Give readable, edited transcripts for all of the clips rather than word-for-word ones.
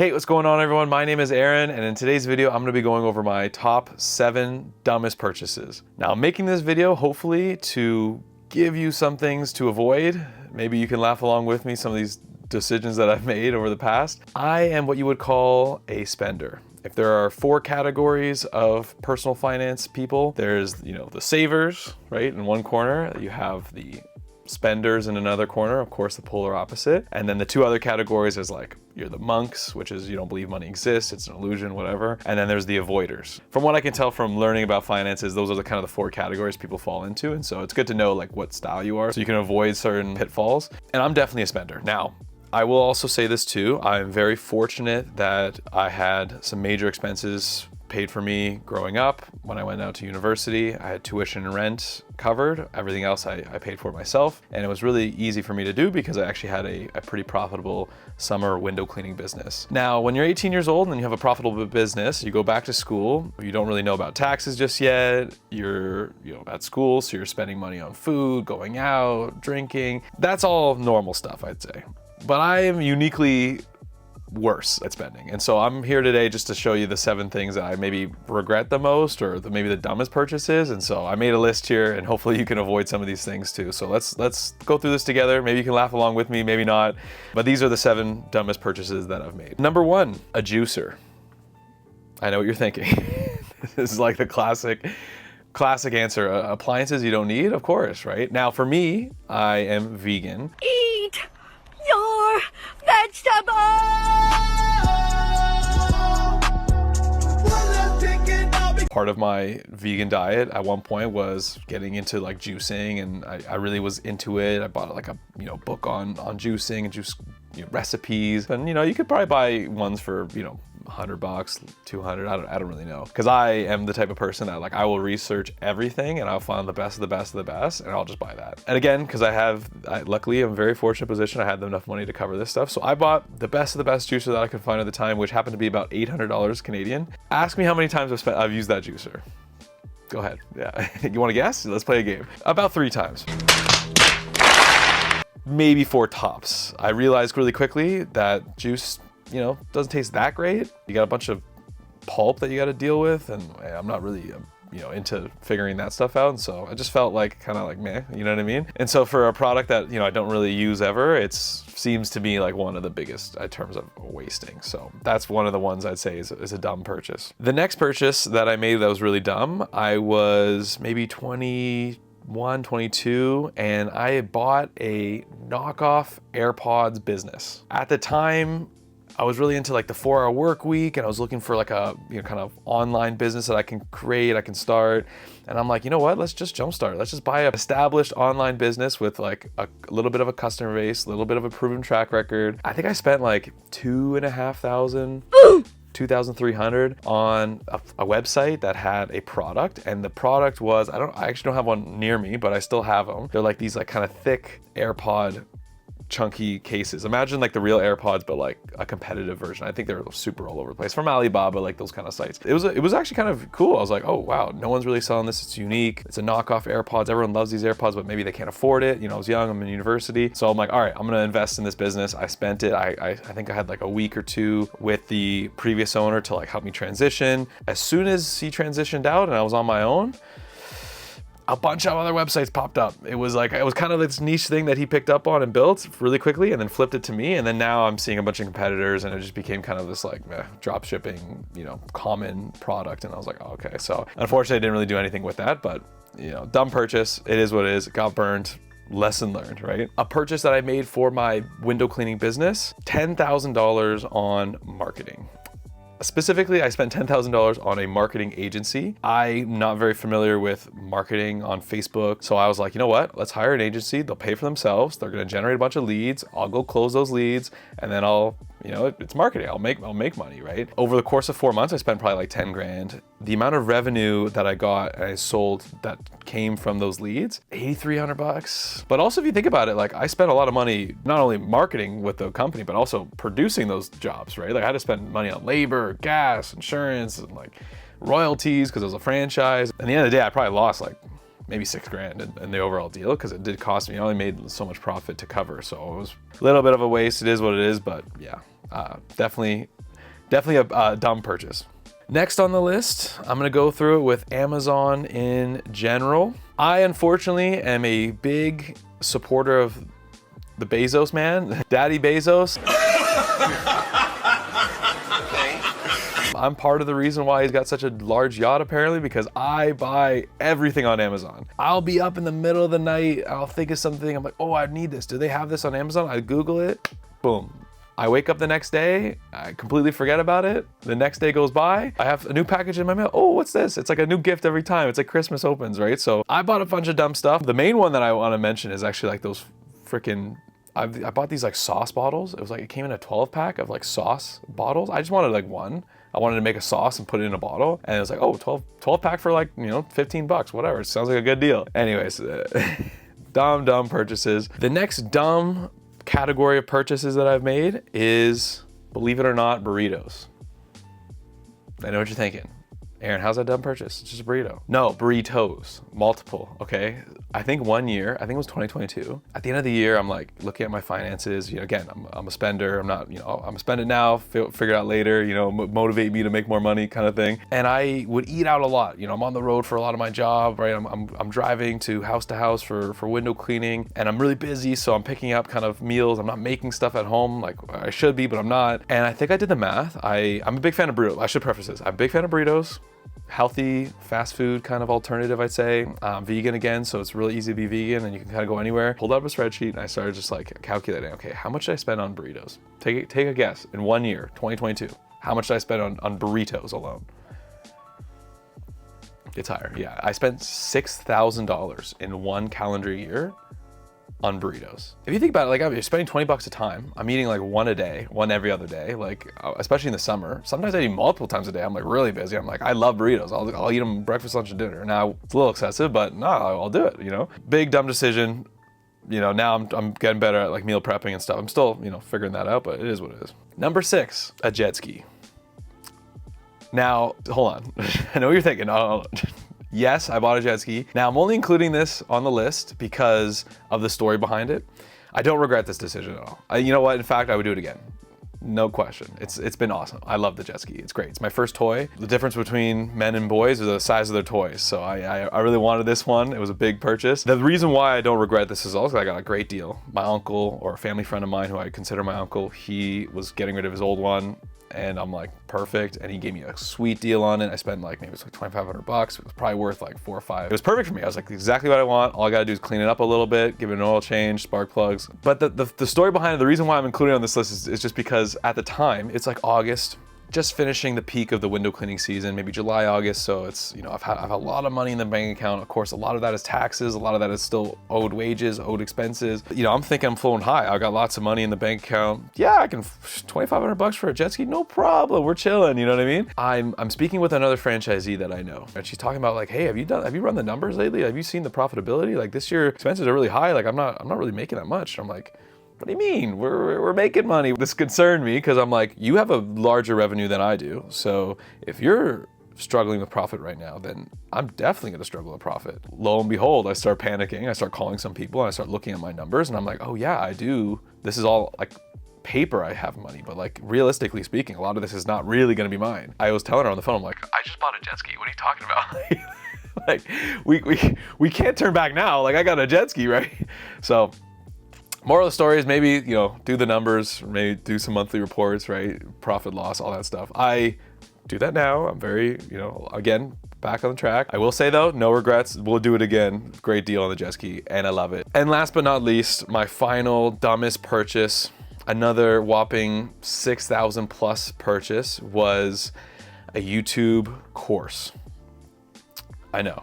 Hey, what's going on everyone? My name is Aaron, and in today's video, I'm gonna be going over my top 7 dumbest purchases. Now, I'm making this video hopefully to give you some things to avoid. Maybe you can laugh along with me, some of these decisions that I've made over the past. I am what you would call a spender. If there are 4 categories of personal finance people, there's, the savers, right? In one corner, you have the spenders in another corner, of course, the polar opposite. And then the 2 other categories is like, you're the monks, which is you don't believe money exists, it's an illusion, whatever. And then there's the avoiders. From what I can tell from learning about finances, those are the kind of the 4 categories people fall into. And so it's good to know like what style you are so you can avoid certain pitfalls. And I'm definitely a spender. Now, I will also say this too, I'm very fortunate that I had some major expenses paid for me growing up. When I went out to university, I had tuition and rent covered. Everything else I paid for myself. And it was really easy for me to do because I actually had a pretty profitable summer window cleaning business. Now, when you're 18 years old and you have a profitable business, you go back to school, you don't really know about taxes just yet. You're at school, so you're spending money on food, going out, drinking. That's all normal stuff, I'd say. But I am uniquely worse at spending. And so I'm here today just to show you the 7 things that I maybe regret the most or maybe the dumbest purchases. And so I made a list here and hopefully you can avoid some of these things too. So let's go through this together. Maybe you can laugh along with me, maybe not. But these are the 7 dumbest purchases that I've made. Number 1, a juicer. I know what you're thinking. This is like the classic answer. Appliances you don't need, of course, right? Now for me, I am vegan. Eat your vegetables! Part of my vegan diet at one point was getting into like juicing, and I really was into it. I bought like a book on juicing and juice recipes, and you could probably buy ones for $100, 200, I don't really know. Because I am the type of person that like I will research everything and I'll find the best of the best of the best and I'll just buy that. And again, because luckily I'm in a very fortunate position, I had enough money to cover this stuff. So I bought the best of the best juicer that I could find at the time, which happened to be about $800 Canadian. Ask me how many times I've used that juicer. Go ahead, yeah. You wanna guess? Let's play a game. About 3 times. Maybe 4 tops. I realized really quickly that juice doesn't taste that great. You got a bunch of pulp that you got to deal with, and I'm not really, into figuring that stuff out. And so I just felt like kind of like meh, you know what I mean? And so for a product that I don't really use ever, it seems to me like one of the biggest in terms of wasting. So that's one of the ones I'd say is a dumb purchase. The next purchase that I made that was really dumb, I was maybe 21, 22, and I bought a knockoff Airpods business. At the time, I was really into like the 4-hour work week, and I was looking for like a kind of online business that I can create, I can start. And I'm like, you know what? Let's just jumpstart. Let's just buy an established online business with like a little bit of a customer base, a little bit of a proven track record. I think I spent like $2,500, $2,300 on a website that had a product, and the product was I actually don't have one near me, but I still have them. They're like these like kind of thick AirPod chunky cases. Imagine like the real AirPods, but like a competitive version. I think they're super all over the place from Alibaba, like those kind of sites. It was actually kind of cool. I was like, oh wow, no one's really selling this. It's unique. It's a knockoff AirPods. Everyone loves these AirPods, but maybe they can't afford it. I was young, I'm in university. So I'm like, all right, I'm gonna invest in this business. I spent it. I think I had like a week or 2 with the previous owner to like help me transition. As soon as he transitioned out and I was on my own, a bunch of other websites popped up. It was kind of this niche thing that he picked up on and built really quickly and then flipped it to me. And then now I'm seeing a bunch of competitors, and it just became kind of this like drop shipping, common product. And I was like, oh, okay. So unfortunately I didn't really do anything with that, but dumb purchase. It is what it is. It got burned. Lesson learned, right? A purchase that I made for my window cleaning business, $10,000 on marketing. Specifically, I spent $10,000 on a marketing agency. I'm not very familiar with marketing on Facebook. So I was like, you know what? Let's hire an agency. They'll pay for themselves. They're gonna generate a bunch of leads. I'll go close those leads, and then it's marketing. I'll make money, right? Over the course of 4 months, I spent probably like 10 grand. The amount of revenue that I got and I sold that came from those leads, $8,300. But also if you think about it, like I spent a lot of money, not only marketing with the company, but also producing those jobs, right? Like I had to spend money on labor, gas, insurance, and like royalties because it was a franchise. At the end of the day, I probably lost like maybe 6 grand in the overall deal because it did cost me. I only made so much profit to cover. So it was a little bit of a waste. It is what it is, but yeah, definitely Definitely a dumb purchase. Next on the list, I'm gonna go through it with Amazon in general. I unfortunately am a big supporter of the Bezos man, Daddy Bezos. I'm part of the reason why he's got such a large yacht apparently, because I buy everything on Amazon. I'll be up in the middle of the night, I'll think of something, I'm like, oh, I need this. Do they have this on Amazon? I Google it, boom. I wake up the next day, I completely forget about it. The next day goes by, I have a new package in my mail. Oh, what's this? It's like a new gift every time. It's like Christmas opens, right? So I bought a bunch of dumb stuff. The main one that I wanna mention is actually like those freaking, I bought these like sauce bottles. It was like, it came in a 12 pack of like sauce bottles. I just wanted like one. I wanted to make a sauce and put it in a bottle. And it was like, oh, 12 pack for like, you know, 15 bucks, whatever. It sounds like a good deal. Anyways, dumb purchases. The next dumb category of purchases that I've made is, believe it or not, burritos. I know what you're thinking. Aaron, how's that dumb purchase? It's just a burrito. No, burritos, multiple, okay? I think one year, I think it was 2022. At the end of the year, I'm like looking at my finances. You know, again, I'm a spender. I'm not, you know, I'm gonna spend it now, figure it out later, you know, motivate me to make more money kind of thing. And I would eat out a lot. You know, I'm on the road for a lot of my job, right? I'm driving to house for window cleaning, and I'm really busy, so I'm picking up kind of meals. I'm not making stuff at home like I should be, but I'm not. And I think I did the math. I'm a big fan of burritos. I should preface this. I'm a big fan of burritos. Healthy fast food kind of alternative, I'd say. Vegan again, so it's really easy to be vegan and you can kind of go anywhere. Pulled up a spreadsheet and I started just like calculating, okay, how much did I spend on burritos? Take a guess. In 1 year, 2022, how much did I spend on burritos alone? It's higher, yeah. I spent $6,000 in 1 calendar year on burritos. If you think about it, like I'm spending 20 bucks a time. I'm eating like one a day, one every other day, like especially in the summer. Sometimes I eat multiple times a day. I'm like really busy. I'm like, I love burritos. I'll eat them breakfast, lunch, and dinner. Now it's a little excessive, but no, I'll do it, you know? Big dumb decision. You know, now I'm getting better at like meal prepping and stuff. I'm still, you know, figuring that out, but it is what it is. Number 6, a jet ski. Now, hold on. I know what you're thinking. Oh, yes, I bought a jet ski. Now, I'm only including this on the list because of the story behind it. I don't regret this decision at all. You know what? In fact, I would do it again. No question. It's been awesome. I love the jet ski. It's great. It's my first toy. The difference between men and boys is the size of their toys. So I really wanted this one. It was a big purchase. The reason why I don't regret this is also I got a great deal. My uncle, or a family friend of mine who I consider my uncle, he was getting rid of his old one. And I'm like, perfect. And he gave me a sweet deal on it. I spent like, maybe it's like 2,500 bucks. It was probably worth like 4 or 5. It was perfect for me. I was like, exactly what I want. All I gotta do is clean it up a little bit, give it an oil change, spark plugs. But the story behind it, the reason why I'm including it on this list is just because at the time, it's like August, just finishing the peak of the window cleaning season, maybe July, August. So it's, you know, I've had a lot of money in the bank account. Of course, a lot of that is taxes. A lot of that is still owed wages, owed expenses. You know, I'm thinking I'm flowing high. I got lots of money in the bank account. Yeah, I can, 2,500 bucks for a jet ski, no problem. We're chilling, you know what I mean? I'm speaking with another franchisee that I know, and she's talking about like, hey, have you run the numbers lately? Have you seen the profitability? Like this year, expenses are really high. Like I'm not really making that much. I'm like, what do you mean? We're making money. This concerned me because I'm like, you have a larger revenue than I do. So if you're struggling with profit right now, then I'm definitely gonna struggle with profit. Lo and behold, I start panicking. I start calling some people and I start looking at my numbers and I'm like, oh yeah, I do. This is all like paper I have money, but like realistically speaking, a lot of this is not really gonna be mine. I was telling her on the phone, I'm like, I just bought a jet ski. What are you talking about? Like we can't turn back now. Like I got a jet ski, right? So moral of the story is maybe, you know, do the numbers, maybe do some monthly reports, right? Profit, loss, all that stuff. I do that now. I'm very, you know, again, back on the track. I will say though, no regrets. We'll do it again. Great deal on the jet ski and I love it. And last but not least, my final dumbest purchase, another whopping 6,000 plus purchase, was a YouTube course. I know.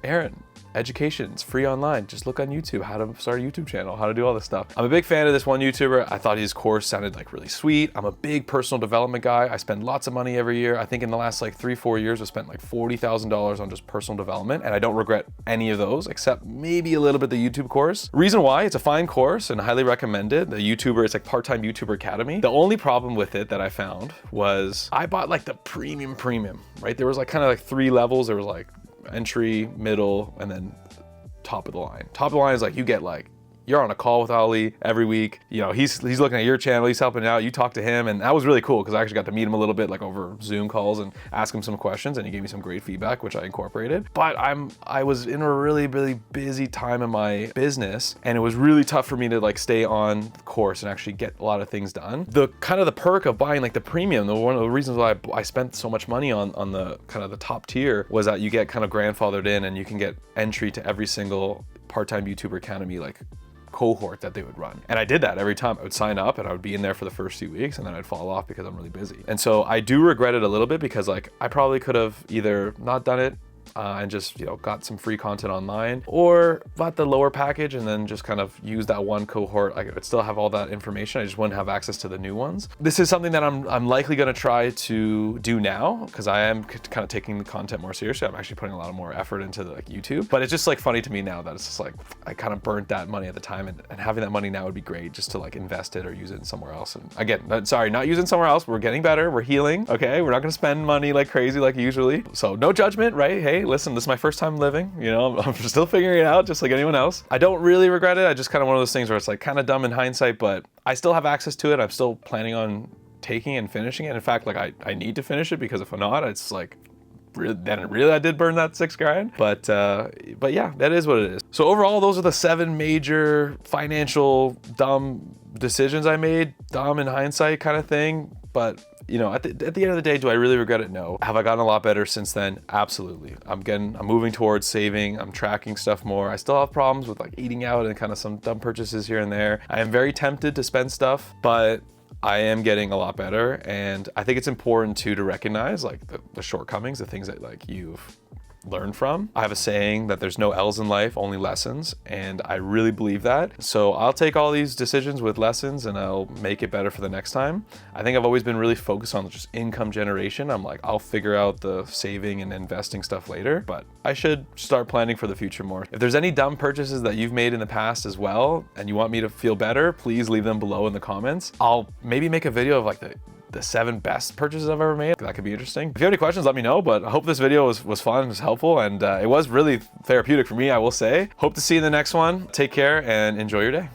Aaron, education's free online. Just look on YouTube, how to start a YouTube channel, how to do all this stuff. I'm a big fan of this one YouTuber. I thought his course sounded like really sweet. I'm a big personal development guy. I spend lots of money every year. I think in the last like 3-4 years, I spent like $40,000 on just personal development, and I don't regret any of those, except maybe a little bit the YouTube course. Reason why, it's a fine course and highly recommended. The YouTuber, it's like part-time YouTuber Academy. The only problem with it that I found was I bought like the premium, right? There was like kind of like 3 levels. There was like entry, middle, and then top of the line. Top of the line is like you get like you're on a call with Ali every week. You know, he's looking at your channel, he's helping out, you talk to him, and that was really cool because I actually got to meet him a little bit like over Zoom calls and ask him some questions, and he gave me some great feedback, which I incorporated. But I was in a really, really busy time in my business, and it was really tough for me to like stay on the course and actually get a lot of things done. The kind of the perk of buying like the premium, one of the reasons why I spent so much money on the kind of the top tier was that you get kind of grandfathered in, and you can get entry to every single part-time YouTuber Academy like cohort that they would run. And I did that every time. I would sign up and I would be in there for the first 2 weeks, and then I'd fall off because I'm really busy. And so I do regret it a little bit because like I probably could have either not done it and just, you know, got some free content online, or bought the lower package and then just kind of use that one cohort. I would still have all that information, I just wouldn't have access to the new ones. This is something that I'm likely going to try to do now because I am kind of taking the content more seriously. I'm actually putting a lot of more effort into like YouTube, but it's just like funny to me now that it's just like I kind of burnt that money at the time, and having that money now would be great just to like invest it or use it in somewhere else. And again, sorry, not using somewhere else. We're getting better, we're healing, okay? We're not going to spend money like crazy like usually. So no judgment, right? Hey, listen, this is my first time living, you know, I'm still figuring it out just like anyone else. I don't really regret it. I just kind of one of those things where it's like kind of dumb in hindsight, but I still have access to it. I'm still planning on taking and finishing it. In fact, like I need to finish it because if I'm not, it's like really I did burn that $6,000. But yeah, that is what it is. So overall, those are the 7 major financial dumb decisions I made. Dumb in hindsight kind of thing, but you know, at the end of the day, do I really regret it? No. Have I gotten a lot better since then? Absolutely. I'm moving towards saving. I'm tracking stuff more. I still have problems with like eating out and kind of some dumb purchases here and there. I am very tempted to spend stuff, but I am getting a lot better. And I think it's important too to recognize like the shortcomings, the things that like you've learn from. I have a saying that there's no L's in life, only lessons, and I really believe that. So I'll take all these decisions with lessons and I'll make it better for the next time. I think I've always been really focused on just income generation. I'm like, I'll figure out the saving and investing stuff later, but I should start planning for the future more. If there's any dumb purchases that you've made in the past as well, and you want me to feel better, please leave them below in the comments. I'll maybe make a video of like the 7 best purchases I've ever made. That could be interesting. If you have any questions, let me know, but I hope this video was fun, was helpful, and it was really therapeutic for me, I will say. Hope to see you in the next one. Take care and enjoy your day.